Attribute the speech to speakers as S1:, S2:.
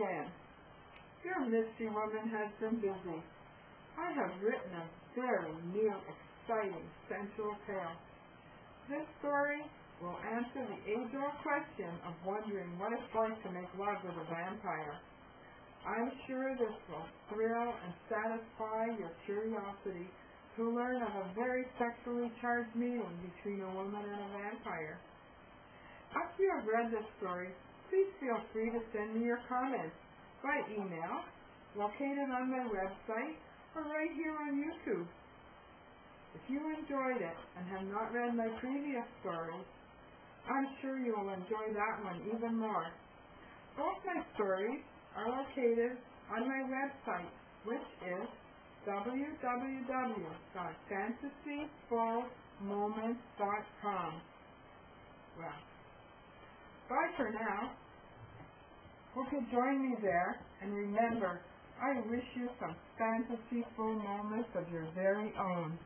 S1: again. Your Misty Woman has been busy. I have written a very new, exciting sensual tale. This story will answer the age-old question of wondering what it's like to make love with a vampire. I'm sure this will thrill and satisfy your curiosity to learn of a very sexually charged meeting between a woman and a vampire. After you have read this story, please feel free to send me your comments by email, located on my website, or right here on YouTube. If you enjoyed it and have not read my previous stories, I'm sure you will enjoy that one even more. Both my stories are located on my website, which is www.fantasyfulmoments.com. Well, bye for now. Hope you join me there, and remember, I wish you some fantasyful moments of your very own.